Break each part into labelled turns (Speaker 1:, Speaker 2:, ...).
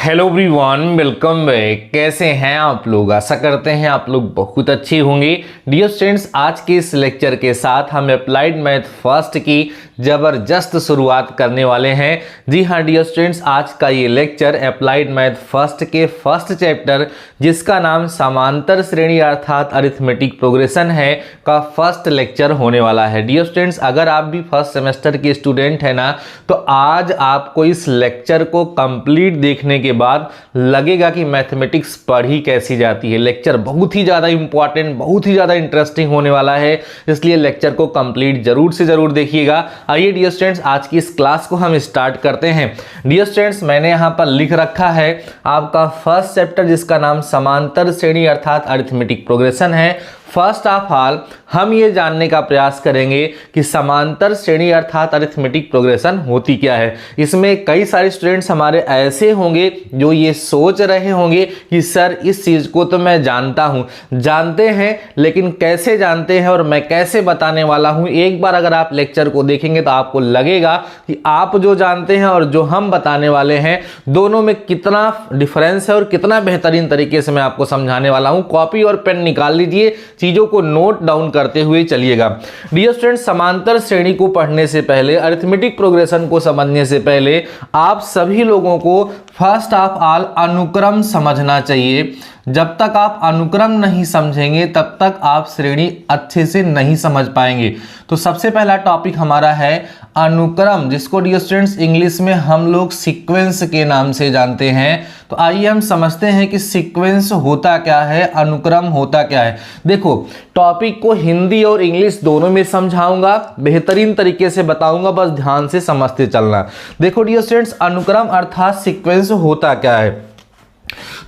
Speaker 1: Hello everyone, welcome back. कैसे हैं आप लोग? आशा करते हैं आप लोग बहुत अच्छे होंगे। डियर स्टूडेंट्स, आज के इस लेक्चर के साथ हम अप्लाइड मैथ फर्स्ट की ज़बरदस्त शुरुआत करने वाले हैं। जी हाँ डियर स्टूडेंट्स, आज का ये लेक्चर अप्लाइड मैथ फर्स्ट के फर्स्ट चैप्टर जिसका नाम समांतर श्रेणी अर्थात अरिथमेटिक प्रोग्रेशन है का फर्स्ट लेक्चर होने वाला है। डियर स्टूडेंट्स, अगर आप भी फर्स्ट सेमेस्टर के स्टूडेंट हैं ना, तो आज आपको इस लेक्चर को कंप्लीट देखने के बाद लगेगा कि मैथमेटिक्स पढ़ी कैसी जाती है। लेक्चर बहुत ही ज़्यादा इंपॉर्टेंट, बहुत ही ज़्यादा इंटरेस्टिंग होने वाला है, इसलिए लेक्चर को कंप्लीट जरूर से ज़रूर देखिएगा। आइए डियर स्टूडेंट्स, आज की इस क्लास को हम स्टार्ट करते हैं। डियर स्टूडेंट्स, मैंने यहाँ पर लिख रखा है आपका फर्स्ट चैप्टर जिसका नाम समांतर श्रेणी अर्थात अरिथमेटिक प्रोग्रेशन है। फर्स्ट ऑफ ऑल हम ये जानने का प्रयास करेंगे कि समांतर श्रेणी अर्थात अरिथमेटिक प्रोग्रेशन होती क्या है। इसमें कई सारे स्टूडेंट्स हमारे ऐसे होंगे जो ये सोच रहे होंगे कि सर इस चीज़ को तो मैं जानता हूँ, जानते हैं लेकिन कैसे जानते हैं और मैं कैसे बताने वाला हूँ। एक बार अगर आप लेक्चर को देखेंगे तो आपको लगेगा कि आप जो जानते हैं और जो हम बताने वाले हैं दोनों में कितना डिफरेंस है और कितना बेहतरीन तरीके से मैं आपको समझाने वाला हूँ। कॉपी और पेन निकाल लीजिए, चीजों को नोट डाउन करते हुए चलिएगा। डियर स्टूडेंट्स, समांतर श्रेणी को पढ़ने से पहले, अरिथमेटिक प्रोग्रेशन को समझने से पहले आप सभी लोगों को फर्स्ट ऑफ ऑल अनुक्रम समझना चाहिए। जब तक आप अनुक्रम नहीं समझेंगे तब तक आप श्रेणी अच्छे से नहीं समझ पाएंगे। तो सबसे पहला टॉपिक हमारा है अनुक्रम, जिसको डियर स्टूडेंट्स इंग्लिश में हम लोग सीक्वेंस के नाम से जानते हैं। तो आइए हम समझते हैं कि सीक्वेंस होता क्या है, अनुक्रम होता क्या है। देखो, टॉपिक को हिंदी और इंग्लिश दोनों में समझाऊंगा, बेहतरीन तरीके से बताऊंगा, बस ध्यान से समझते चलना। देखो डियर स्टूडेंट्स, अनुक्रम अर्थात सीक्वेंस होता क्या है।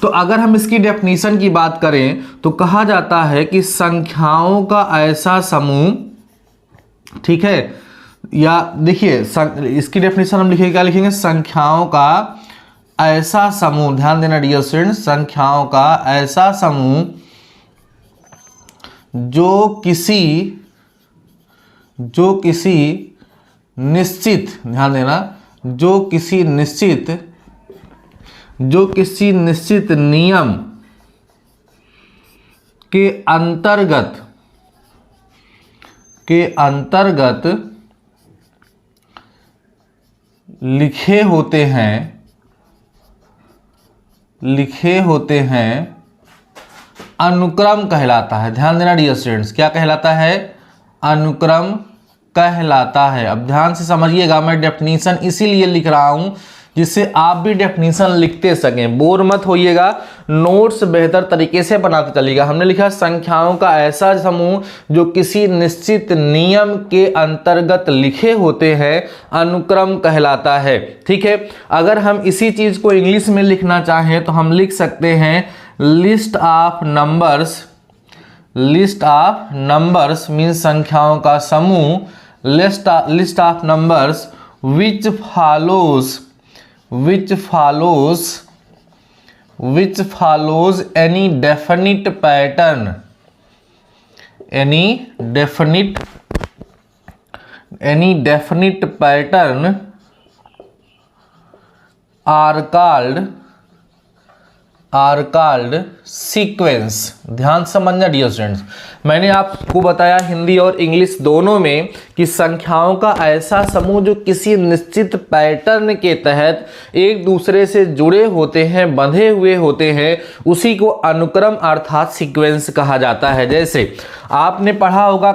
Speaker 1: तो अगर हम इसकी डेफिनेशन की बात करें तो कहा जाता है कि संख्याओं का ऐसा समूह, ठीक है, या देखिए इसकी डेफिनेशन हम लिखेंगे, क्या लिखेंगे, संख्याओं का ऐसा समूह। ध्यान देना डियर स्टूडेंट्स, संख्याओं का ऐसा समूह जो किसी निश्चित, ध्यान देना, जो किसी निश्चित नियम के अंतर्गत लिखे होते हैं अनुक्रम कहलाता है। ध्यान देना डियर स्टूडेंट्स, क्या कहलाता है, अनुक्रम कहलाता है। अब ध्यान से समझिएगा, मैं डेफिनेशन इसीलिए लिख रहा हूं जिससे आप भी डेफिनेशन लिखते सकें, बोर मत होइएगा, नोट्स बेहतर तरीके से बनाते चलिएगा। हमने लिखा संख्याओं का ऐसा समूह जो किसी निश्चित नियम के अंतर्गत लिखे होते हैं अनुक्रम कहलाता है। ठीक है, अगर हम इसी चीज को इंग्लिश में लिखना चाहें तो हम लिख सकते हैं लिस्ट ऑफ नंबर्स मीन्स संख्याओं का समूह, list of numbers which follows any definite pattern are called sequence. ध्यान समझना डियर स्टूडेंट्स, मैंने आपको बताया हिंदी और इंग्लिश दोनों में कि संख्याओं का ऐसा समूह जो किसी निश्चित पैटर्न के तहत एक दूसरे से जुड़े होते हैं, बंधे हुए होते हैं, उसी को अनुक्रम अर्थात सीक्वेंस कहा जाता है। जैसे आपने पढ़ा होगा,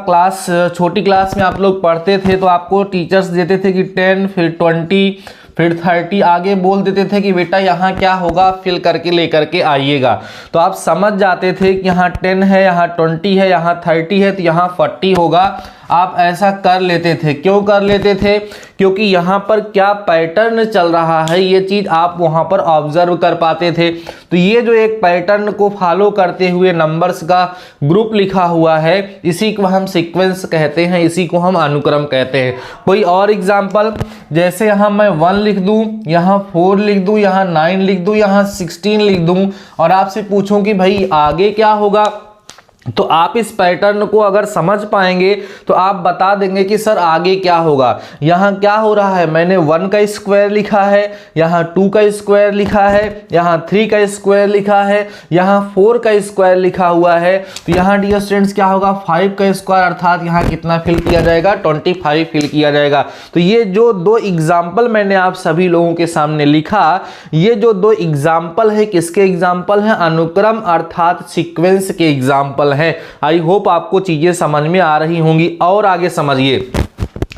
Speaker 1: छोटी क्लास में आप लोग पढ़ते थे तो आपको टीचर्स देते थे कि 10 फिर 20 फिर 30 आगे बोल देते थे कि बेटा यहाँ क्या होगा, फिल करके लेकर के आइएगा। तो आप समझ जाते थे कि यहाँ 10 है, यहाँ 20 है, यहाँ 30 है, तो यहाँ 40 होगा। आप ऐसा कर लेते थे। क्यों कर लेते थे? क्योंकि यहाँ पर क्या पैटर्न चल रहा है ये चीज आप वहाँ पर ऑब्जर्व कर पाते थे। तो ये जो एक पैटर्न को फॉलो करते हुए नंबर्स का ग्रुप लिखा हुआ है, इसी को हम सीक्वेंस कहते हैं, इसी को हम अनुक्रम कहते हैं। कोई और एग्जांपल, जैसे यहाँ मैं 1 लिख दूं, यहाँ 4 लिख दूं, यहाँ 9 लिख दूं, यहाँ 16 लिख दूं और आपसे पूछूं कि भाई आगे क्या होगा, तो आप इस पैटर्न को अगर समझ पाएंगे तो आप बता देंगे कि सर आगे क्या होगा। यहाँ क्या हो रहा है, मैंने 1 का स्क्वायर लिखा है, यहाँ 2 का स्क्वायर लिखा है, यहाँ 3 का स्क्वायर लिखा है, यहाँ 4 का स्क्वायर लिखा हुआ है। तो यहाँ डियर स्टूडेंट्स क्या होगा, 5 का स्क्वायर, अर्थात यहाँ कितना फिल किया जाएगा, 25 फिल किया जाएगा। तो ये जो दो एग्जाम्पल मैंने आप सभी लोगों के सामने लिखा, ये जो दो एग्जाम्पल है किसके एग्जाम्पल है, अनुक्रम अर्थात सीक्वेंस के एग्जाम्पल है। आई होप आपको चीजें समझ में आ रही होंगी। और आगे समझिए,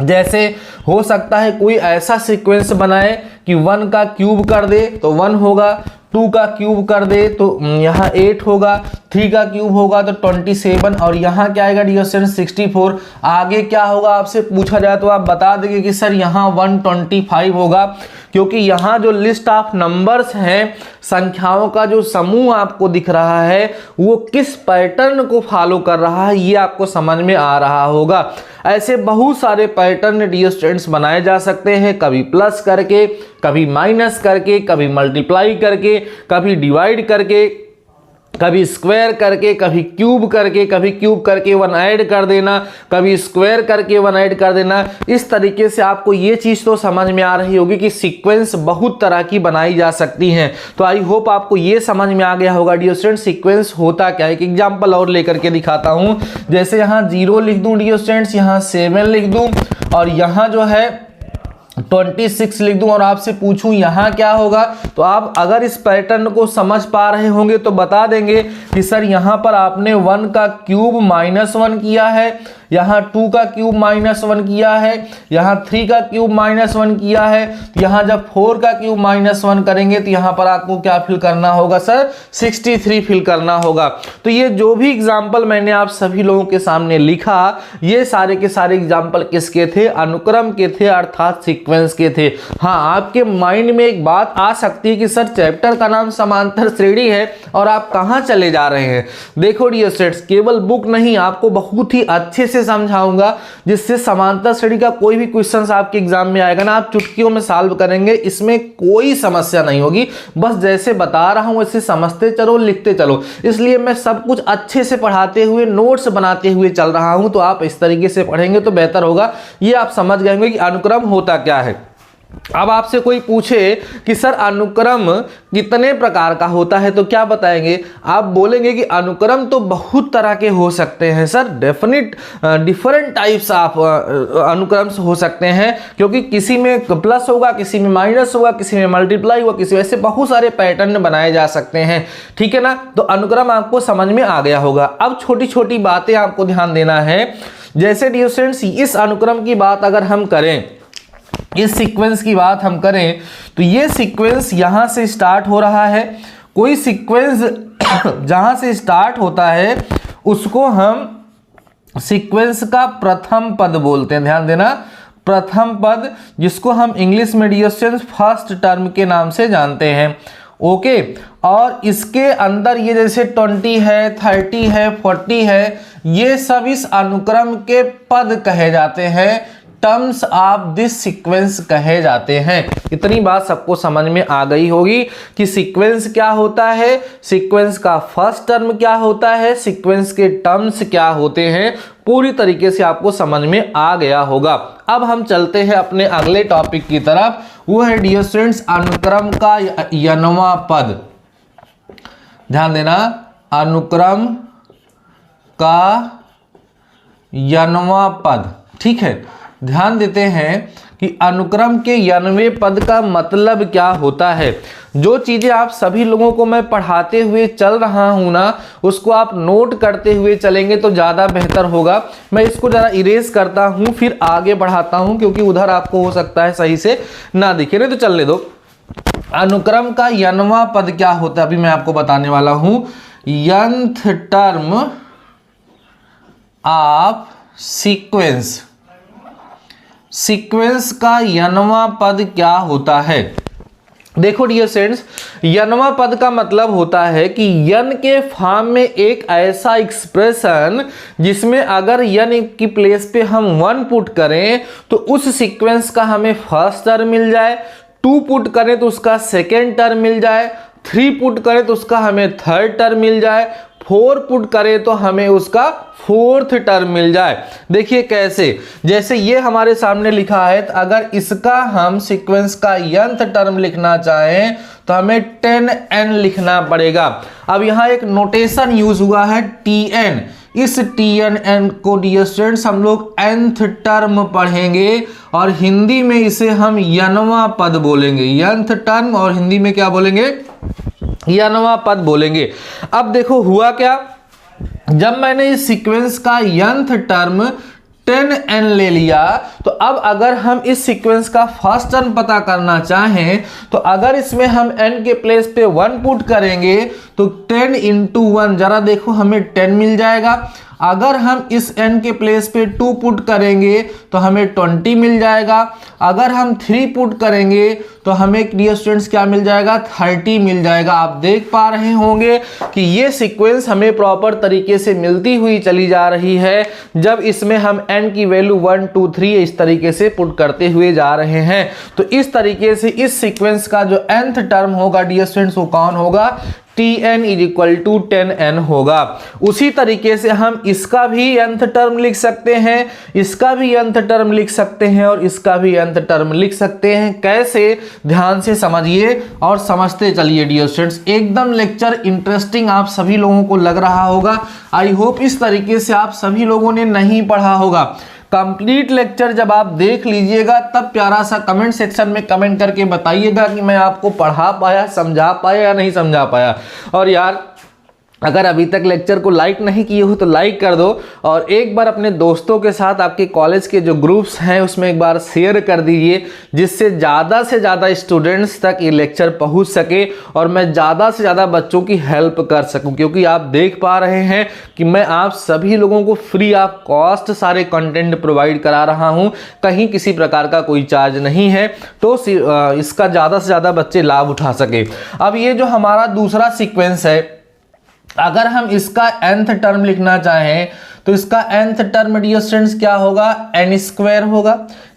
Speaker 1: जैसे हो सकता है कोई ऐसा सीक्वेंस बनाए कि 1 का क्यूब कर दे तो 1 होगा, 2 का क्यूब कर दे तो यहाँ 8 होगा, 3 का क्यूब होगा तो 27 और यहाँ क्या आएगा डियर स्टूडेंट्स 64। आगे क्या होगा आपसे पूछा जाए तो आप बता देंगे कि सर यहाँ 125 होगा, क्योंकि यहाँ जो लिस्ट ऑफ नंबर्स हैं, संख्याओं का जो समूह आपको दिख रहा है वो किस पैटर्न को फॉलो कर रहा है ये आपको समझ में आ रहा होगा। ऐसे बहुत सारे पैटर्न डियर स्टूडेंट्स बनाए जा सकते हैं, कभी प्लस करके, कभी माइनस करके, कभी मल्टीप्लाई करके, कभी डिवाइड करके, कभी स्क्वायर करके, कभी क्यूब करके, कभी क्यूब करके 1 ऐड कर देना, कभी स्क्वायर करके 1 ऐड कर देना। इस तरीके से आपको ये चीज़ तो समझ में आ रही होगी कि सीक्वेंस बहुत तरह की बनाई जा सकती हैं। तो आई होप आपको ये समझ में आ गया होगा डियर स्टूडेंट्स सीक्वेंस होता क्या है। एक एग्जाम्पल और लेकर के दिखाता हूँ। जैसे यहाँ 0 लिख दूँ डियर स्टूडेंट्स, यहाँ 7 लिख दूँ और यहाँ जो है 26 लिख दूं और आपसे पूछूं यहाँ क्या होगा, तो आप अगर इस पैटर्न को समझ पा रहे होंगे तो बता देंगे कि सर यहाँ पर आपने 1 का क्यूब -1 किया है, यहाँ 2 का क्यूब -1 किया है, यहाँ 3 का क्यूब -1 किया है, यहाँ जब 4 का क्यूब -1 करेंगे तो यहाँ पर आपको क्या फिल करना होगा सर, 63 फिल करना होगा। तो ये जो भी एग्जाम्पल मैंने आप सभी लोगों के सामने लिखा, ये सारे के सारे एग्जाम्पल किसके थे, अनुक्रम के थे अर्थात सीक्वेंस के थे। हाँ, आपके माइंड में एक बात आ सकती है कि सर चैप्टर का नाम समांतर श्रेणी है और आप कहाँ चले जा रहे हैं। देखो डियर स्टूडेंट्स, केवल बुक नहीं, आपको बहुत ही अच्छे से समझाऊंगा जिससे समांतर श्रेणी का कोई भी क्वेश्चन आपके एग्जाम में आएगा ना, आप चुटकियों में सॉल्व करेंगे, इसमें कोई समस्या नहीं होगी। बस जैसे बता रहा हूं वैसे समझते चलो, लिखते चलो। इसलिए मैं सब कुछ अच्छे से पढ़ाते हुए, नोट्स बनाते हुए चल रहा हूं, तो आप इस तरीके से पढ़ेंगे तो बेहतर होगा। ये आप समझ गए होंगे कि अनुक्रम होता क्या है। अब आपसे कोई पूछे कि सर अनुक्रम कितने प्रकार का होता है तो क्या बताएंगे, आप बोलेंगे कि अनुक्रम तो बहुत तरह के हो सकते हैं सर, डिफरेंट टाइप्स ऑफ अनुक्रम हो सकते हैं, क्योंकि किसी में प्लस होगा, किसी में माइनस होगा, किसी में मल्टीप्लाई होगा, किसी ऐसे बहुत सारे पैटर्न बनाए जा सकते हैं। ठीक है ना, तो अनुक्रम आपको समझ में आ गया होगा। अब छोटी छोटी बातें आपको ध्यान देना है। जैसे डियर स्टूडेंट्स, इस अनुक्रम की बात अगर हम करें, इस सीक्वेंस की बात हम करें, तो ये सीक्वेंस यहां से स्टार्ट हो रहा है। कोई सीक्वेंस जहां से स्टार्ट होता है उसको हम सीक्वेंस का प्रथम पद बोलते हैं। ध्यान देना, प्रथम पद, जिसको हम इंग्लिश में डियर स्टूडेंट्स फर्स्ट टर्म के नाम से जानते हैं। ओके, और इसके अंदर ये जैसे 20 है, 30 है, 40 है, ये सब इस अनुक्रम के पद कहे जाते हैं, टर्म्स ऑफ दिस सीक्वेंस कहे जाते हैं। इतनी बात सबको समझ में आ गई होगी कि सीक्वेंस क्या होता है, सीक्वेंस का फर्स्ट टर्म क्या होता है, सीक्वेंस के टर्म्स क्या होते हैं, पूरी तरीके से आपको समझ में आ गया होगा। अब हम चलते हैं अपने अगले टॉपिक की तरफ, वो है डियर स्टूडेंट्स अनुक्रम का यनवा पद। ध्यान देना, अनुक्रम का यनवा पद। ठीक है, ध्यान देते हैं कि अनुक्रम के यनवे पद का मतलब क्या होता है। जो चीजें आप सभी लोगों को मैं पढ़ाते हुए चल रहा हूं ना, उसको आप नोट करते हुए चलेंगे तो ज्यादा बेहतर होगा। मैं इसको जरा इरेज करता हूं, फिर आगे बढ़ाता हूं, क्योंकि उधर आपको हो सकता है सही से ना दिखे। नहीं तो चलने दो। अनुक्रम का यनवा पद क्या होता है अभी मैं आपको बताने वाला हूं। Nth term of sequence, sequence का यनवा पद क्या होता है। देखो डियर स्टूडेंट्स, यनवा पद का मतलब होता है कि यन के फॉर्म में एक ऐसा एक्सप्रेशन जिसमें अगर यन की प्लेस पे हम 1 पुट करें तो उस सीक्वेंस का हमें फर्स्ट टर्म मिल जाए, 2 पुट करें तो उसका सेकेंड टर्म मिल जाए, 3 पुट करें तो उसका हमें थर्ड टर्म मिल जाए, 4 पुट करें तो हमें उसका 4th टर्म मिल जाए। देखिए कैसे, जैसे ये हमारे सामने लिखा है, तो अगर इसका हम सीक्वेंस का nth टर्म लिखना चाहें तो हमें 10n लिखना पड़ेगा। अब यहाँ एक नोटेशन यूज हुआ है tn, इस tn को डियर स्टूडेंट्स हम लोग nth टर्म पढ़ेंगे और हिंदी में इसे हम यनवा पद बोलेंगे। nth टर्म और हिंदी में क्या बोलेंगे? यनवा पद बोलेंगे। अब देखो हुआ क्या, जब मैंने इस सीक्वेंस का nth टर्म 10n ले लिया, तो अब अगर हम इस सीक्वेंस का फर्स्ट टर्म पता करना चाहें तो अगर इसमें हम n के प्लेस पे 1 पुट करेंगे तो 10 इंटू 1, जरा देखो हमें 10 मिल जाएगा। अगर हम इस n के प्लेस पे 2 पुट करेंगे तो हमें 20 मिल जाएगा। अगर हम 3 पुट करेंगे तो हमें डियर स्टूडेंट्स क्या मिल जाएगा? 30 मिल जाएगा। आप देख पा रहे होंगे कि ये सीक्वेंस हमें प्रॉपर तरीके से मिलती हुई चली जा रही है जब इसमें हम n की वैल्यू 1 2 3 इस तरीके से पुट करते हुए जा रहे हैं। तो इस तरीके से इस सीक्वेंस का जो nth टर्म होगा डियर स्टूडेंट्स वो कौन होगा? tn is equal to 10n होगा। उसी तरीके से हम इसका भी nth टर्म लिख सकते हैं, इसका भी nth टर्म लिख सकते हैं और इसका भी nth टर्म लिख सकते हैं। कैसे? ध्यान से समझिए और समझते चलिए डियर स्टूडेंट्स। एकदम लेक्चर इंटरेस्टिंग आप सभी लोगों को लग रहा होगा। आई होप इस तरीके से आप सभी लोगों ने नहीं पढ़ा होगा। कंप्लीट लेक्चर जब आप देख लीजिएगा तब प्यारा सा कमेंट सेक्शन में कमेंट करके बताइएगा कि मैं आपको पढ़ा पाया, समझा पाया या नहीं समझा पाया। और यार अगर अभी तक लेक्चर को लाइक नहीं किए हो तो लाइक कर दो और एक बार अपने दोस्तों के साथ आपके कॉलेज के जो ग्रुप्स हैं उसमें एक बार शेयर कर दीजिए, जिससे ज़्यादा से ज़्यादा स्टूडेंट्स तक ये लेक्चर पहुंच सके और मैं ज़्यादा से ज़्यादा बच्चों की हेल्प कर सकूं। क्योंकि आप देख पा रहे हैं कि मैं आप सभी लोगों को फ्री ऑफ कॉस्ट सारे कंटेंट प्रोवाइड करा रहा हूँ, कहीं किसी प्रकार का कोई चार्ज नहीं है, तो इसका ज़्यादा से ज़्यादा बच्चे लाभ उठा सके। अब ये जो हमारा दूसरा सीक्वेंस है, अगर हम इसका nth टर्म लिखना चाहें तो इसका nth टर्म डियर स्टूडेंट्स क्या होगा? n स्क्वायर होगा।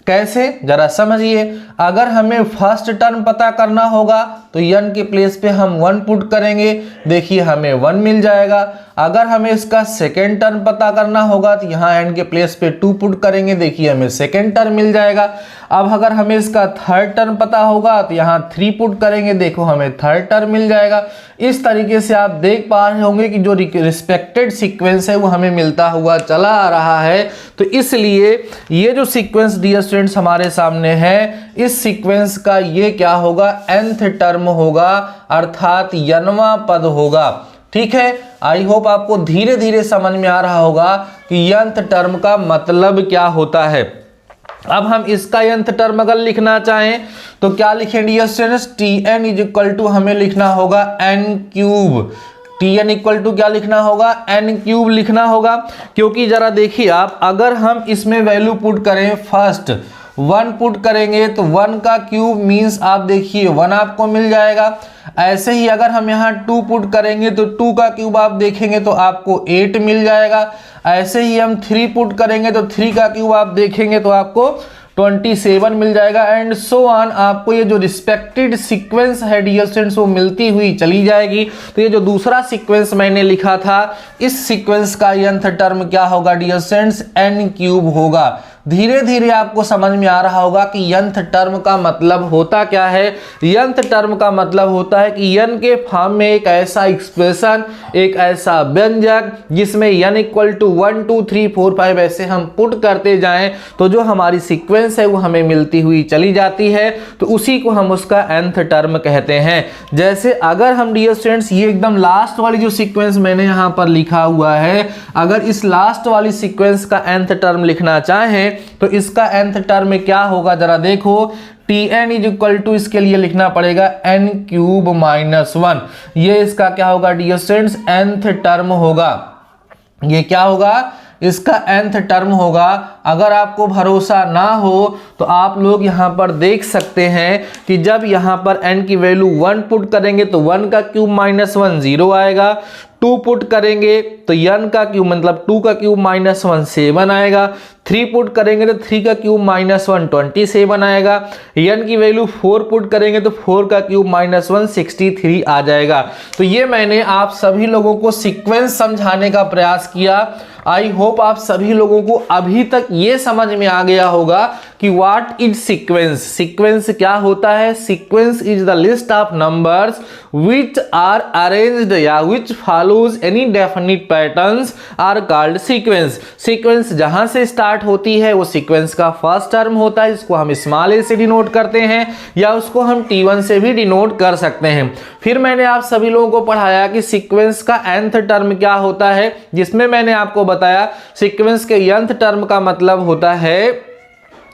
Speaker 1: कैसे? जरा समझिए। अगर हमें फर्स्ट टर्म पता करना होगा तो n के प्लेस पे हम 1 पुट करेंगे, देखिए हमें 1 मिल जाएगा। अगर हमें इसका सेकेंड टर्म पता करना होगा तो यहाँ n के प्लेस पे 2 पुट करेंगे, देखिए हमें सेकेंड टर्म मिल जाएगा। अब अगर हमें इसका थर्ड टर्म पता होगा तो यहाँ 3 पुट करेंगे, देखो हमें थर्ड टर्म मिल जाएगा। इस तरीके से आप देख पा रहे होंगे कि जो रिस्पेक्टेड सीक्वेंस है वो हमें मिलता हुआ चला आ रहा है। तो इसलिए ये जो सीक्वेंस डियर स्टूडेंट्स हमारे सामने है, इस सीक्वेंस का ये क्या होगा? nth टर्म होगा, अर्थात यनवा पद होगा। ठीक है, आई होप आपको धीरे धीरे समझ में आ रहा होगा कि nth टर्म का मतलब क्या होता है। अब हम इसका nth टर्म अगर लिखना चाहें तो क्या लिखें dear students? tn is equal to हमें लिखना होगा n cube. tn equal to क्या लिखना होगा? n क्यूब लिखना होगा। क्योंकि जरा देखिए आप, अगर हम इसमें वैल्यू पुट करें, फर्स्ट 1 पुट करेंगे तो 1 का क्यूब मीन्स आप देखिए 1 आपको मिल जाएगा। ऐसे ही अगर हम यहाँ 2 पुट करेंगे तो 2 का क्यूब आप देखेंगे तो आपको 8 मिल जाएगा। ऐसे ही हम 3 पुट करेंगे तो 3 का क्यूब आप देखेंगे तो आपको 27 मिल जाएगा एंड सो ऑन। आपको ये जो रिस्पेक्टेड सीक्वेंस है डियर स्टूडेंट्स वो मिलती हुई चली जाएगी। तो ये जो दूसरा सीक्वेंस मैंने लिखा था, इस सीक्वेंस का nth टर्म क्या होगा डियर स्टूडेंट्स? n क्यूब होगा। धीरे धीरे आपको समझ में आ रहा होगा कि nth टर्म का मतलब होता क्या है। nth टर्म का मतलब होता है कि n के फॉर्म में एक ऐसा एक्सप्रेशन, एक ऐसा व्यंजक जिसमें n इक्वल टू 1 2 3 4 5 ऐसे हम पुट करते जाएं तो जो हमारी सीक्वेंस है वो हमें मिलती हुई चली जाती है। तो उसी को हम उसका nth टर्म कहते हैं। जैसे अगर हम डियर स्टूडेंट्स ये एकदम लास्ट वाली जो सीक्वेंस मैंने यहाँ पर लिखा हुआ है, अगर इस लास्ट वाली सीक्वेंस का nth टर्म लिखना चाहें तो इसका nth टर्म में क्या होगा? जरा देखो, tn इज इक्वल टू इसके लिए लिखना पड़ेगा n क्यूब माइनस 1। ये इसका क्या होगा डियर स्टूडेंट्स? nth टर्म होगा। ये क्या होगा? इसका nth टर्म होगा, अगर आपको भरोसा ना हो तो आप लोग यहाँ पर देख सकते हैं कि जब यहाँ पर n की वैल्यू 1 पुट करेंगे तो 1 का क्यूब माइनस 1 0 आएगा, 2 पुट करेंगे तो n का क्यूब मतलब 2 का क्यूब माइनस 1 7 आएगा, 3 पुट करेंगे तो 3 का क्यूब माइनस 1 27 आएगा, n की वैल्यू 4 पुट करेंगे तो 4 का क्यूब माइनस 1 63 आ जाएगा। तो ये मैंने आप सभी लोगों को सीक्वेंस समझाने का प्रयास किया। आई होप आप सभी लोगों को अभी तक ये समझ में आ गया होगा कि व्हाट इज सीक्वेंस। सीक्वेंस क्या होता है? Sequence is the list of numbers which are arranged या which follows any definite patterns are called sequence। Sequence जहां से स्टार्ट होती है वो सीक्वेंस का फर्स्ट टर्म होता है, जिसको हम स्मॉल ए से डिनोट करते हैं या उसको हम T1 से भी डिनोट कर सकते हैं। फिर मैंने आप सभी लोगों को पढ़ाया कि सीक्वेंस का nth टर्म क्या होता है, जिसमें मैंने आपको बताया सीक्वेंस के nth टर्म का मतलब होता है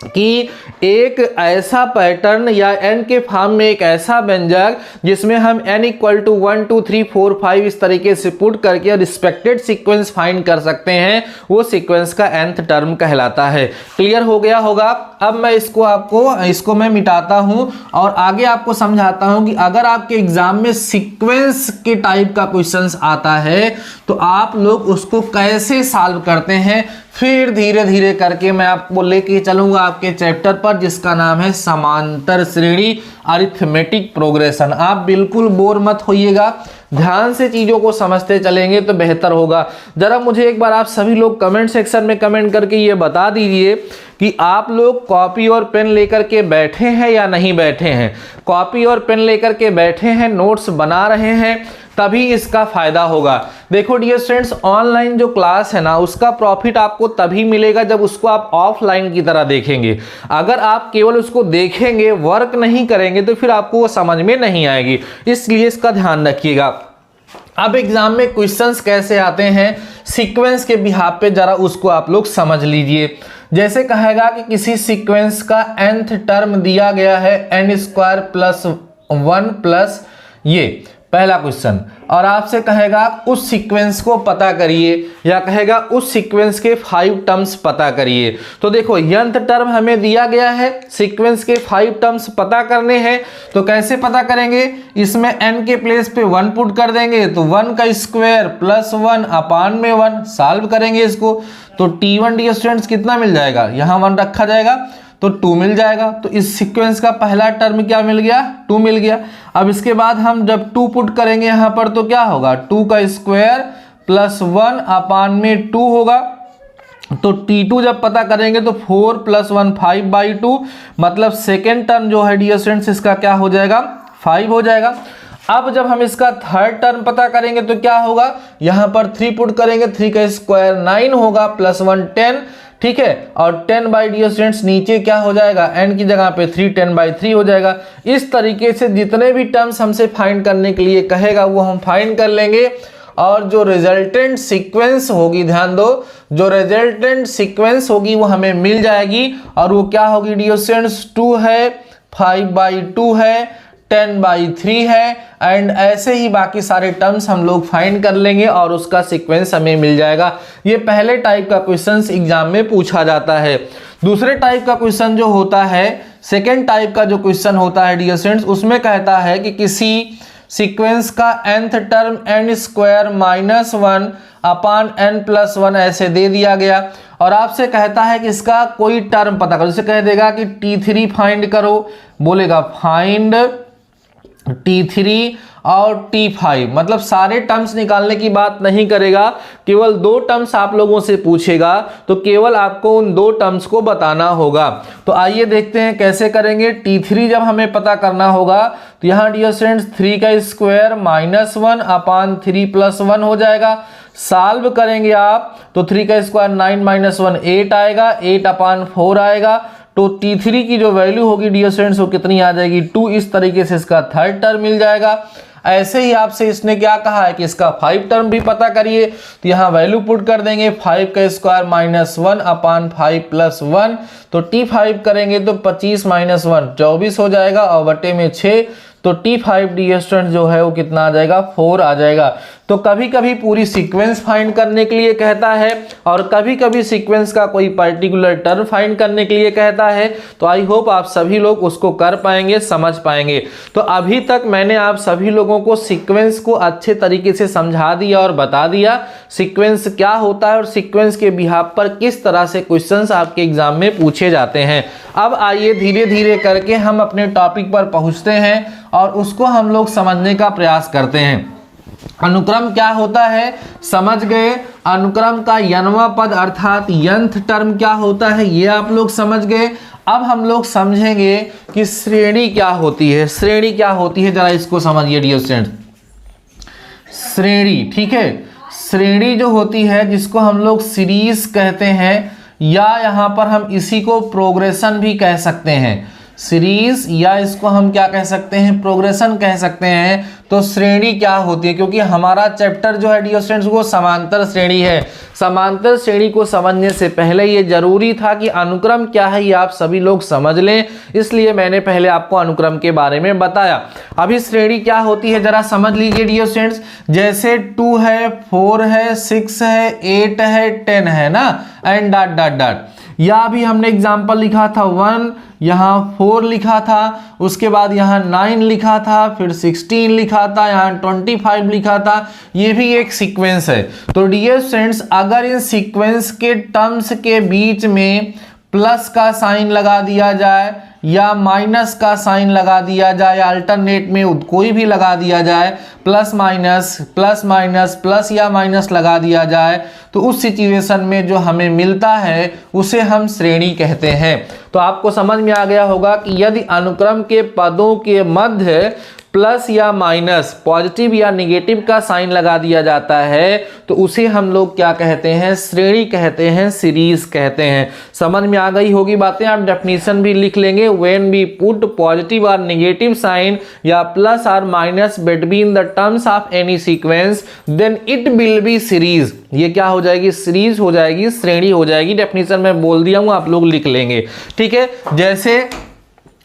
Speaker 1: कि एक ऐसा पैटर्न या n के फॉर्म में एक ऐसा व्यंजक जिसमें हम n इक्वल टू 1 2 3 4 5 इस तरीके से पुट करके रिस्पेक्टेड सीक्वेंस फाइंड कर सकते हैं, वो सीक्वेंस का nth टर्म कहलाता है। क्लियर हो गया होगा। अब मैं इसको मैं मिटाता हूं और आगे आपको समझाता हूं कि अगर आपके एग्जाम में सीक्वेंस के टाइप का क्वेश्चंस आता है तो आप लोग उसको कैसे सॉल्व करते हैं। फिर धीरे धीरे करके मैं आपको लेके चलूंगा आपके चैप्टर पर जिसका नाम है समांतर श्रेणी अरिथमेटिक प्रोग्रेशन। आप बिल्कुल बोर मत होइएगा, ध्यान से चीजों को समझते चलेंगे तो बेहतर होगा। जरा मुझे एक बार आप सभी लोग कमेंट सेक्शन में कमेंट करके ये बता दीजिए कि आप लोग कॉपी और पेन लेकर के बैठे हैं या नहीं बैठे हैं। कॉपी और पेन लेकर के बैठे हैं, नोट्स बना रहे हैं, तभी इसका फायदा होगा। देखो डियर स्टूडेंट्स, ऑनलाइन जो क्लास है ना उसका प्रॉफिट आपको तभी मिलेगा जब उसको आप ऑफलाइन की तरह देखेंगे। अगर आप केवल उसको देखेंगे, वर्क नहीं करेंगे तो फिर आपको वो समझ में नहीं आएगी, इसलिए इसका ध्यान रखिएगा। अब एग्जाम में क्वेश्चंस कैसे आते हैं सीक्वेंस के बिहाफ पे, जरा उसको आप लोग समझ लीजिए। जैसे कहेगा कि किसी सीक्वेंस का nth टर्म दिया गया है n² प्लस 1 प्लस ये पहला क्वेश्चन, और आपसे कहेगा उस सीक्वेंस को पता करिए या कहेगा उस सीक्वेंस के 5 टर्म्स पता करिए। तो देखो nth टर्म हमें दिया गया है, सीक्वेंस के 5 टर्म्स पता करने हैं। तो कैसे पता करेंगे? इसमें n के प्लेस पे 1 पुट कर देंगे तो 1 का स्क्वायर प्लस 1 अपान में 1, सॉल्व करेंगे इसको तो T1 डियर स्टूडेंट्स कितना मिल जाएगा, यहाँ 1 रखा जाएगा तो 2 मिल जाएगा। तो इस सीक्वेंस का पहला टर्म क्या मिल गया? 2 मिल गया। अब इसके बाद हम जब 2 पुट करेंगे यहाँ पर तो क्या होगा, 2 का स्क्वायर प्लस 1 अपान में 2 होगा। तो T2 जब पता करेंगे तो 4 प्लस 1 5/2, मतलब सेकेंड टर्म जो है डियर स्टूडेंट्स इसका क्या हो जाएगा, 5 हो जाएगा। अब जब हम इसका थर्ड टर्म पता करेंगे तो क्या होगा, यहाँ पर 3 पुट करेंगे, 3 का स्क्वायर 9 होगा प्लस 1 10, ठीक है। और 10 बाई डियर स्टूडेंट्स नीचे क्या हो जाएगा, n की जगह पे 3 10/3 हो जाएगा। इस तरीके से जितने भी टर्म्स हमसे फाइंड करने के लिए कहेगा वो हम फाइंड कर लेंगे और जो रिजल्टेंट सीक्वेंस होगी, ध्यान दो, जो रिजल्टेंट सीक्वेंस होगी वो हमें मिल जाएगी और वो क्या होगी डियर स्टूडेंट्स, 2 है, 5/2 है, 10/3 है एंड ऐसे ही बाकी सारे टर्म्स हम लोग फाइंड कर लेंगे और उसका सीक्वेंस हमें मिल जाएगा। ये पहले टाइप का क्वेश्चन एग्जाम में पूछा जाता है। दूसरे टाइप का क्वेश्चन जो होता है, सेकेंड टाइप का जो क्वेश्चन होता है डियर स्टूडेंट्स, उसमें कहता है कि किसी सीक्वेंस का nth टर्म n² माइनस 1 अपान n प्लस 1 ऐसे दे दिया गया और आपसे कहता है कि इसका कोई टर्म पता करो। जैसे कह देगा कि T3 फाइंड करो, बोलेगा फाइंड T3 और T5, मतलब सारे टर्म्स निकालने की बात नहीं करेगा, केवल 2 टर्म्स आप लोगों से पूछेगा तो केवल आपको उन 2 टर्म्स को बताना होगा। तो आइए देखते हैं कैसे करेंगे। T3 जब हमें पता करना होगा तो यहाँ डियर स्टूडेंट्स 3 का स्क्वायर माइनस 1 अपान 3 प्लस 1 हो जाएगा। सॉल्व करेंगे आप तो 3 का स्क्वायर 9 माइनस 1 8 आएगा, 8 अपान 4 आएगा। तो T3 की जो वैल्यू होगी डियर स्टूडेंट्स वो कितनी आ जाएगी, 2। इस तरीके से इसका थर्ड टर्म मिल जाएगा। ऐसे ही आपसे इसने क्या कहा है कि इसका 5 टर्म भी पता करिए, तो यहाँ वैल्यू पुट कर देंगे, 5 का स्क्वायर माइनस 1 अपान 5 प्लस 1, तो T5 करेंगे तो 25 माइनस 1 24 हो जाएगा और बटे में 6, तो T5 डियर स्टूडेंट जो है वो कितना आ जाएगा, 4 आ जाएगा। तो कभी कभी पूरी सीक्वेंस फाइंड करने के लिए कहता है और कभी कभी सीक्वेंस का कोई पर्टिकुलर टर्म फाइंड करने के लिए कहता है। तो आई होप आप सभी लोग उसको कर पाएंगे, समझ पाएंगे। तो अभी तक मैंने आप सभी लोगों को सीक्वेंस को अच्छे तरीके से समझा दिया और बता दिया सीक्वेंस क्या होता है और सीक्वेंस के बिहाफ पर किस तरह से क्वेश्चंस आपके एग्जाम में पूछे जाते हैं। अब आइए धीरे धीरे करके हम अपने टॉपिक पर पहुंचते हैं और उसको हम लोग समझने का प्रयास करते हैं। अनुक्रम क्या होता है समझ गए। अनुक्रम का यनवा पद अर्थात यंथ टर्म क्या होता है ये आप लोग समझ गए। अब हम लोग समझेंगे कि श्रेणी क्या होती है। श्रेणी क्या होती है जरा इसको समझिए डियर स्टूडेंट। श्रेणी, ठीक है, श्रेणी जो होती है जिसको हम लोग सीरीज कहते हैं या यहां पर हम इसी को प्रोग्रेशन भी कह सकते हैं। सीरीज या इसको हम क्या कह सकते हैं, प्रोग्रेशन कह सकते हैं। तो श्रेणी क्या होती है, क्योंकि हमारा चैप्टर जो है डियर स्टूडेंट्स वो समांतर श्रेणी है। समांतर श्रेणी को समझने से पहले ये जरूरी था कि अनुक्रम क्या है ये आप सभी लोग समझ लें, इसलिए मैंने पहले आपको अनुक्रम के बारे में बताया। अभी श्रेणी क्या होती है जरा समझ लीजिए डियर स्टूडेंट्स। जैसे 2 है, 4 है, 6 है, 8 है, 10 है ना, एंड डॉट डॉट डॉट। या अभी हमने एग्जाम्पल लिखा था 1, यहाँ 4 लिखा था, उसके बाद यहाँ 9 लिखा था, फिर 16 लिखा था, यहाँ 25 लिखा था। ये भी एक सीक्वेंस है। तो डियर फ्रेंड्स अगर इन सीक्वेंस के टर्म्स के बीच में प्लस का साइन लगा दिया जाए या माइनस का साइन लगा दिया जाए, अल्टरनेट में कोई भी लगा दिया जाए, प्लस माइनस प्लस या माइनस लगा दिया जाए, तो उस सिचुएशन में जो हमें मिलता है उसे हम श्रेणी कहते हैं। तो आपको समझ में आ गया होगा कि यदि अनुक्रम के पदों के मध्य प्लस या माइनस, पॉजिटिव या निगेटिव का साइन लगा दिया जाता है तो उसे हम लोग क्या कहते हैं, श्रेणी कहते हैं, सीरीज कहते हैं। समझ में आ गई होगी बातें। आप डेफिनेशन भी लिख लेंगे। व्हेन वी पुट पॉजिटिव और नेगेटिव साइन या प्लस और minus between the terms of any sequence then it will be series. ये क्या हो जाएगी, सीरीज हो जाएगी, श्रेणी हो जाएगी। डेफिनेशन में बोल दिया हूं, आप लोग लिख लेंगे, ठीक है। जैसे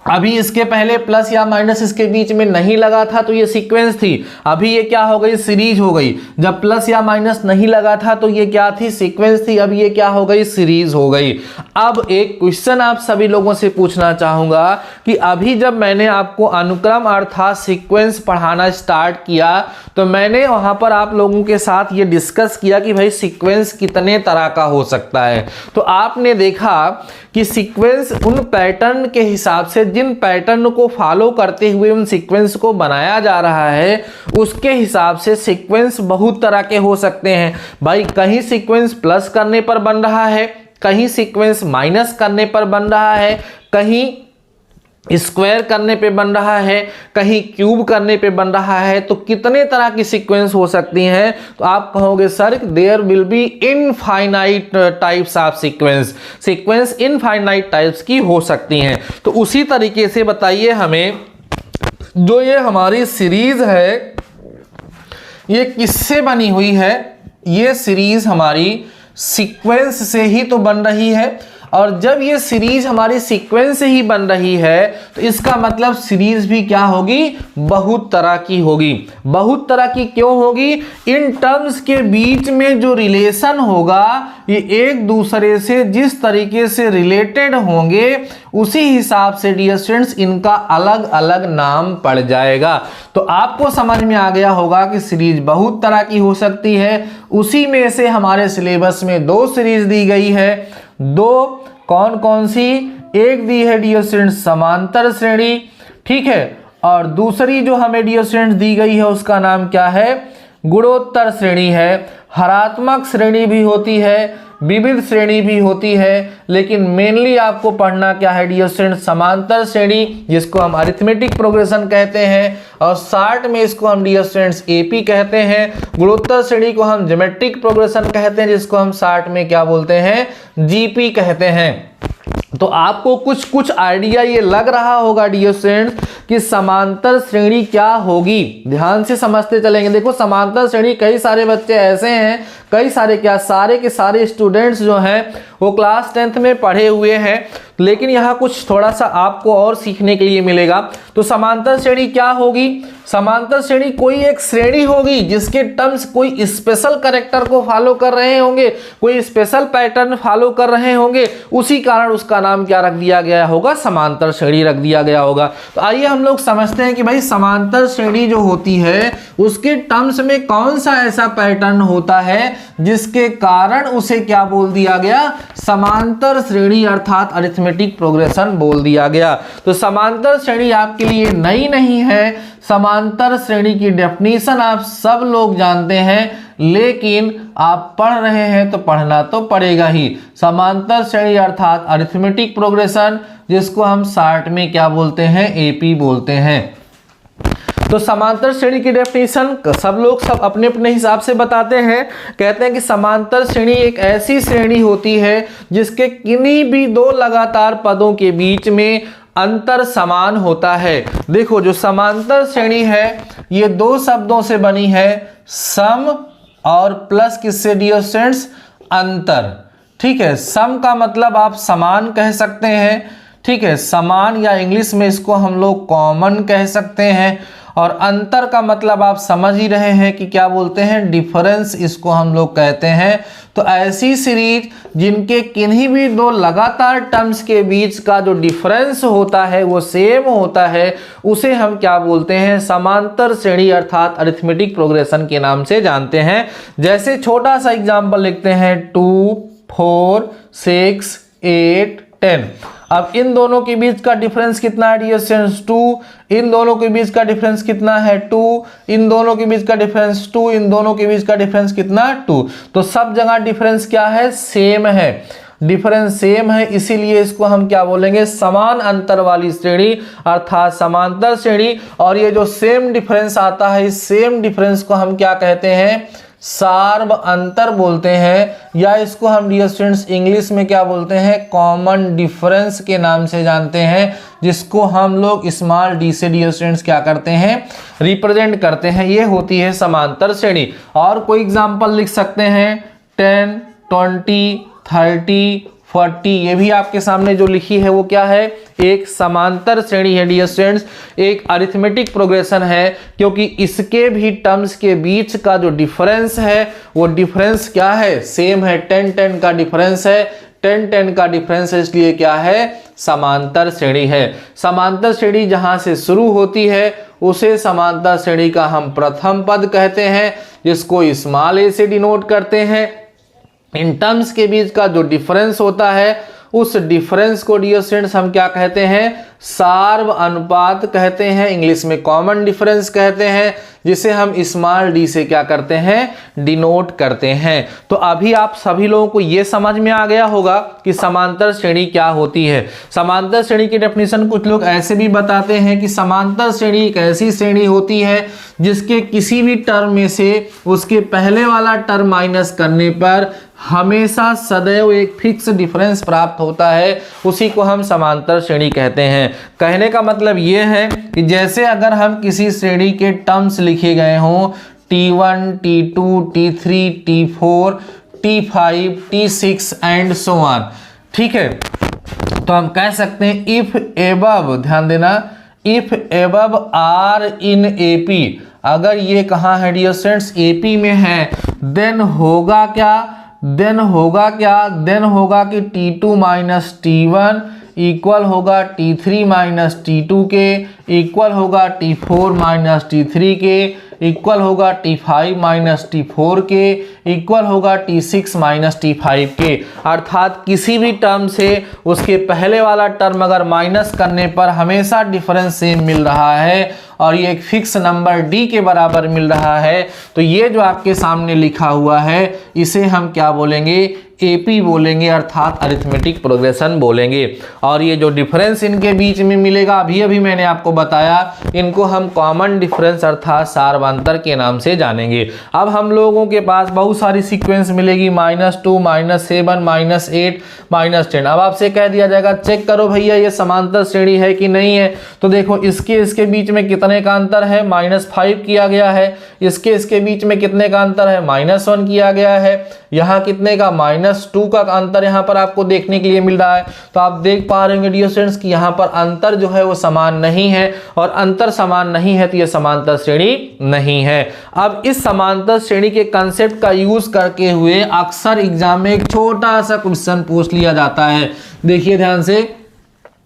Speaker 1: अभी इसके पहले प्लस या माइनस इसके बीच में नहीं लगा था तो ये सीक्वेंस थी, अभी ये क्या हो गई, सीरीज हो गई। जब प्लस या माइनस नहीं लगा था तो ये क्या थी, सीक्वेंस थी, अब ये क्या हो गई, सीरीज हो गई। अब एक क्वेश्चन आप सभी लोगों से पूछना चाहूंगा कि अभी जब मैंने आपको अनुक्रम अर्थात सीक्वेंस पढ़ाना स्टार्ट किया तो मैंने वहां पर आप लोगों के साथ ये डिस्कस किया कि भाई सीक्वेंस कितने तरह का हो सकता है। तो आपने देखा कि सीक्वेंस उन पैटर्न के हिसाब से, जिन पैटर्न को फॉलो करते हुए उन सीक्वेंस को बनाया जा रहा है उसके हिसाब से सीक्वेंस बहुत तरह के हो सकते हैं। भाई कहीं सीक्वेंस प्लस करने पर बन रहा है, कहीं सीक्वेंस माइनस करने पर बन रहा है, कहीं स्क्वायर करने पे बन रहा है, कहीं क्यूब करने पे बन रहा है। तो कितने तरह की सीक्वेंस हो सकती हैं। तो आप कहोगे sir there will be infinite types of sequence. Sequence infinite types की हो सकती हैं। तो उसी तरीके से बताइए हमें, जो ये हमारी सीरीज है ये किससे बनी हुई है, ये सीरीज हमारी सीक्वेंस से ही तो बन रही है। और जब ये सीरीज हमारी सीक्वेंस से ही बन रही है तो इसका मतलब सीरीज भी क्या होगी, बहुत तरह की होगी। बहुत तरह की क्यों होगी, इन टर्म्स के बीच में जो रिलेशन होगा ये एक दूसरे से जिस तरीके से रिलेटेड होंगे उसी हिसाब से डियर स्टूडेंट्स इनका अलग अलग नाम पड़ जाएगा। तो आपको समझ में आ गया होगा कि सीरीज बहुत तरह की हो सकती है। उसी में से हमारे सिलेबस में 2 सीरीज दी गई है। 2 कौन कौन सी, एक दी है डियर स्टूडेंट्स समांतर श्रेणी, ठीक है, और दूसरी जो हमें डियर स्टूडेंट्स दी गई है उसका नाम क्या है, गुणोत्तर श्रेणी है। हरात्मक श्रेणी भी होती है, विविध श्रेणी भी होती है, लेकिन मेनली आपको पढ़ना क्या है डियर स्टूडेंट्स, समांतर श्रेणी जिसको हम अरिथमेटिक प्रोग्रेशन कहते हैं, और शॉर्ट में इसको हम डियर स्टूडेंट्स एपी कहते हैं। गुणोत्तर श्रेणी को हम ज्योमेट्रिक प्रोग्रेशन कहते हैं जिसको हम शॉर्ट में क्या बोलते हैं, जीपी कहते हैं। तो आपको कुछ आइडिया ये लग रहा होगा डियर स्टूडेंट्स कि समांतर श्रेणी क्या होगी। ध्यान से समझते चलेंगे। देखो समांतर श्रेणी कई सारे बच्चे ऐसे हैं, कई सारे क्या, सारे के सारे स्टूडेंट्स जो हैं वो क्लास 10th में पढ़े हुए हैं, लेकिन यहाँ कुछ थोड़ा सा आपको और सीखने के लिए मिलेगा। तो समांतर श्रेणी क्या होगी, समांतर श्रेणी कोई एक श्रेणी होगी जिसके टर्म्स कोई स्पेशल कैरेक्टर को फॉलो कर रहे होंगे, कोई स्पेशल पैटर्न फॉलो कर रहे होंगे, उसी कारण उसका नाम क्या रख दिया गया होगा, समांतर श्रेणी रख दिया गया होगा। तो आइए हम लोग समझते हैं कि भाई समांतर श्रेणी जो होती है उसके टर्म्स में कौन सा ऐसा पैटर्न होता है जिसके कारण उसे क्या बोल दिया गया, समांतर श्रेणी अर्थात अरिथमेटिक प्रोग्रेशन बोल दिया गया। तो समांतर श्रेणी आपके लिए नई नहीं है, समांतर श्रेणी की डेफिनेशन आप सब लोग जानते हैं, लेकिन आप पढ़ रहे हैं तो पढ़ना तो पड़ेगा ही। समांतर श्रेणी अर्थात अरिथमेटिक प्रोग्रेशन, जिसको हम शॉर्ट में क्या बोलते हैं, एपी बोलते हैं। तो समांतर श्रेणी की डेफिनेशन सब लोग सब अपने अपने हिसाब से बताते हैं। कहते हैं कि समांतर श्रेणी एक ऐसी श्रेणी होती है जिसके किन्हीं भी दो लगातार पदों के बीच में अंतर समान होता है। देखो जो समांतर श्रेणी है ये दो शब्दों से बनी है, सम और प्लस किससे डियर स्टूडेंट्स, अंतर। ठीक है, सम का मतलब आप समान कह सकते हैं, ठीक है, समान, या इंग्लिश में इसको हम लोग कॉमन कह सकते हैं। और अंतर का मतलब आप समझ ही रहे हैं कि क्या बोलते हैं, डिफरेंस इसको हम लोग कहते हैं। तो ऐसी सीरीज जिनके किन्हीं भी दो लगातार टर्म्स के बीच का जो डिफरेंस होता है वो सेम होता है, उसे हम क्या बोलते हैं, समांतर श्रेणी अर्थात अरिथमेटिक प्रोग्रेशन के नाम से जानते हैं। जैसे छोटा सा एग्जांपल लिखते हैं, 2, 4, 6, 8, 10। अब इन दोनों के बीच का डिफरेंस कितना है डियर स्टूडेंट्स, 2। इन दोनों के बीच का डिफरेंस कितना है, 2। इन दोनों के बीच का डिफरेंस 2। इन दोनों के बीच का डिफरेंस कितना, 2। तो सब जगह डिफरेंस क्या है, सेम है, डिफरेंस सेम है, इसीलिए इसको हम क्या बोलेंगे, समान अंतर वाली श्रेणी अर्थात समांतर श्रेणी। और ये जो सेम डिफरेंस आता है, इस सेम डिफरेंस को हम क्या कहते हैं, सार्व अंतर बोलते हैं, या इसको हम डियर स्टूडेंट्स इंग्लिश में क्या बोलते हैं, कॉमन डिफरेंस के नाम से जानते हैं, जिसको हम लोग स्मॉल डी से डियर स्टूडेंट्स क्या करते हैं, रिप्रेजेंट करते हैं। ये होती है समांतर श्रेणी। और कोई एग्जांपल लिख सकते हैं, 10, 20, 30, 40, ये भी आपके सामने जो लिखी है वो क्या है, एक समांतर श्रेणी है डियर स्टूडेंट्स, एक अरिथमेटिक प्रोग्रेशन है, क्योंकि इसके भी टर्म्स के बीच का जो डिफरेंस है वो डिफरेंस क्या है, सेम है, 10, 10 का डिफरेंस है, 10, 10 का डिफरेंस है, इसलिए क्या है, समांतर श्रेणी है। समांतर श्रेणी जहां से शुरू होती है उसे समांतर श्रेणी का हम प्रथम पद कहते हैं, जिसको स्मॉल ए से डिनोट करते हैं। इन टर्म्स के बीच का जो डिफरेंस होता है उस डिफरेंस को डियर स्टूडेंट्स हम क्या कहते हैं, सार्व अनुपात कहते हैं, इंग्लिश में कॉमन डिफरेंस कहते हैं, जिसे हम स्मॉल डी से क्या करते हैं, डिनोट करते हैं। तो अभी आप सभी लोगों को यह समझ में आ गया होगा कि समांतर श्रेणी क्या होती है। समांतर श्रेणी की डेफिनेशन कुछ लोग ऐसे भी बताते हैं कि समांतर श्रेणी एक ऐसी श्रेणी होती है जिसके किसी भी टर्म में से उसके पहले वाला टर्म माइनस करने पर हमेशा सदैव एक फिक्स डिफरेंस प्राप्त होता है, उसी को हम समांतर श्रेणी कहते हैं। कहने का मतलब ये है कि जैसे अगर हम किसी श्रेणी के टर्म्स लिखे गए हों, T1, T2, T3, T4, T5, T6 and so on, ठीक है, तो हम कह सकते हैं इफ एबव, ध्यान देना, if above are in AP, अगर ये कहाँ है डियर स्टूडेंट्स, एपी में है, देन होगा क्या, देन होगा कि T2 माइनस T1 इक्वल होगा T3 माइनस T2 के, इक्वल होगा T4 माइनस T3 के, इक्वल होगा T5 माइनस T4 के, इक्वल होगा T6 माइनस T5 के। अर्थात किसी भी टर्म से उसके पहले वाला टर्म अगर माइनस करने पर हमेशा डिफरेंस सेम मिल रहा है और ये एक फिक्स नंबर डी के बराबर मिल रहा है, तो ये जो आपके सामने लिखा हुआ है इसे हम क्या बोलेंगे, एपी बोलेंगे, अर्थात अरिथमेटिक प्रोग्रेशन बोलेंगे। और ये जो डिफरेंस इनके बीच में मिलेगा, अभी मैंने आपको बताया, इनको हम कॉमन डिफरेंस अर्थात सार्वंतर के नाम से जानेंगे। अब हम लोगों के पास बहुत सारी सीक्वेंस मिलेगी, -2, -7, -8, -10। अब आपसे कह दिया जाएगा चेक करो भैया ये समांतर श्रेणी है कि नहीं है, तो देखो इसके बीच में कितना कितने का अंतर है, -5 किया गया है। इसके बीच में कितने का अंतर है, -1 किया गया है। यहाँ कितने का, -2 का अंतर यहाँ पर आपको देखने के लिए मिल रहा है। तो आप देख पा रहे होंगे डियर स्टूडेंट्स कि यहाँ पर अंतर जो है वो समान नहीं है, और अंतर समान नहीं है तो ये समांतर श्रेणी नहीं है। अब इस समांतर श्रेणी के कंसेप्ट का यूज करके हुए अक्सर एग्जाम में एक छोटा सा क्वेश्चन पूछ लिया जाता है। देखिए ध्यान से,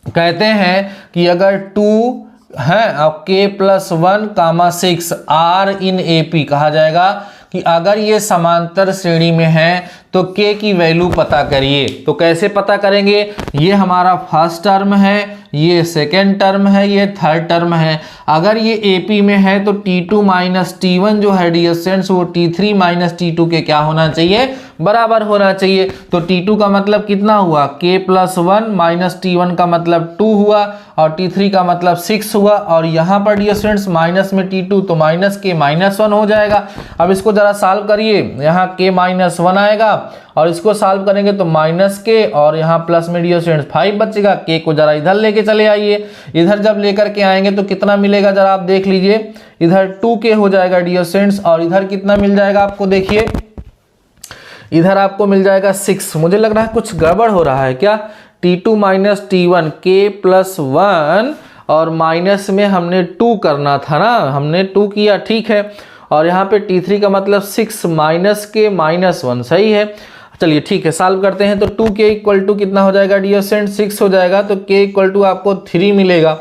Speaker 1: कहते हैं कि अगर 2 है और k+1, 6 आर इन AP, कहा जाएगा कि अगर ये समांतर श्रेणी में है तो k की वैल्यू पता करिए। तो कैसे पता करेंगे, ये हमारा फर्स्ट टर्म है, ये सेकेंड टर्म है, ये थर्ड टर्म है। अगर ये AP में है तो T2 - T1 जो है डियर स्टूडेंट्स वो T3 - T2 के क्या होना चाहिए, बराबर होना चाहिए। तो T2 का मतलब कितना हुआ, k+1 - T1 का मतलब 2 हुआ, और T3 का मतलब 6 हुआ, और यहाँ पर डियर स्टूडेंट्स माइनस में T2 तो -k -1 हो जाएगा। अब इसको जरा सॉल्व करिए, यहाँ k -1 आएगा, और इसको सॉल्व करेंगे तो -k, और यहाँ प्लस में डियर स्टूडेंट्स 5 बचेगा। k को जरा इधर लेके चले आइए, इधर जब लेकर के आएंगे तो कितना मिलेगा जरा आप देख लीजिए, इधर 2k हो जाएगा डियर स्टूडेंट्स, और इधर कितना मिल जाएगा आपको, देखिए इधर आपको मिल जाएगा 6। मुझे लग रहा है कुछ गड़बड़ हो रहा है क्या, T2 - T1 k+1 और माइनस में हमने 2 करना था ना, हमने 2 किया, ठीक है। और यहाँ पे T3 का मतलब 6 -k -1, सही है। चलिए ठीक है, सॉल्व करते हैं। तो 2k = कितना हो जाएगा डियर स्टूडेंट्स, 6 हो जाएगा। तो k = आपको 3 मिलेगा,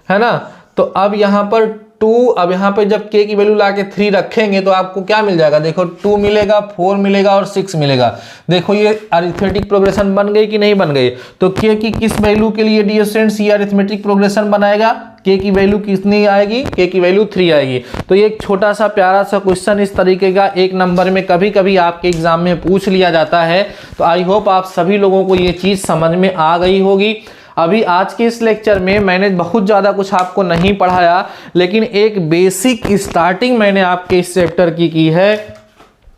Speaker 1: है ना। तो अब यहाँ पर 2, अब यहाँ पे जब k की वैल्यू लाके 3 रखेंगे तो आपको क्या मिल जाएगा, देखो 2 मिलेगा, 4 मिलेगा और 6 मिलेगा। देखो ये अरिथमेटिक प्रोग्रेशन बन गई कि नहीं बन गई। तो k की किस वैल्यू के लिए डियर स्टूडेंट्स ये अरिथमेटिक प्रोग्रेशन बनाएगा, k की वैल्यू कितनी आएगी, k की वैल्यू 3 आएगी। तो ये एक छोटा सा प्यारा सा क्वेश्चन इस तरीके का 1 नंबर में कभी कभी आपके एग्जाम में पूछ लिया जाता है। तो आई होप आप सभी लोगों को ये चीज समझ में आ गई होगी। अभी आज के इस लेक्चर में मैंने बहुत ज़्यादा कुछ आपको नहीं पढ़ाया, लेकिन एक बेसिक स्टार्टिंग मैंने आपके इस चैप्टर की है।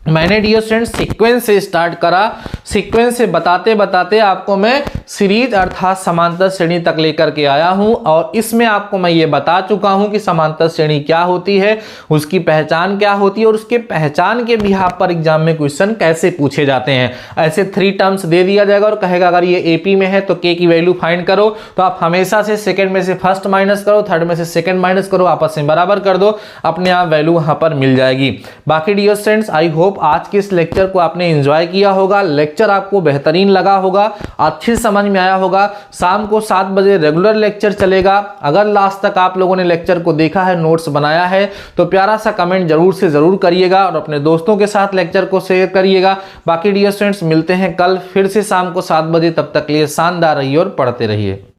Speaker 1: मैंने डियर स्टूडेंट सीक्वेंस से स्टार्ट करा, सीक्वेंस से बताते बताते आपको मैं सीरीज अर्थात समांतर श्रेणी तक लेकर के आया हूं, और इसमें आपको मैं ये बता चुका हूं कि समांतर श्रेणी क्या होती है, उसकी पहचान क्या होती है, और उसके पहचान के बिहाफ पर एग्जाम में क्वेश्चन कैसे पूछे जाते हैं। ऐसे 3 टर्म्स दे दिया जाएगा और कहेगा अगर ये AP में है तो k की वैल्यू फाइंड करो, तो आप हमेशा से सेकेंड में से फर्स्ट माइनस करो, थर्ड में से सेकेंड माइनस करो, आपस में बराबर कर दो, अपने आप वैल्यू वहां पर मिल जाएगी। बाकी डियर स्टूडेंट्स आई होप आज के इस लेक्चर को आपने एंजॉय किया होगा, लेक्चर आपको बेहतरीन लगा होगा, अच्छी समझ में आया होगा। शाम को 7 बजे रेगुलर लेक्चर चलेगा। अगर लास्ट तक आप लोगों ने लेक्चर को देखा है, नोट्स बनाया है, तो प्यारा सा कमेंट जरूर से जरूर करिएगा और अपने दोस्तों के साथ लेक्चर को शेयर करिएगा। बाकी डियर स्टूडेंट्स मिलते हैं कल फिर से शाम को 7 बजे, तब तक के लिए शानदार रहिए और पढ़ते रहिए।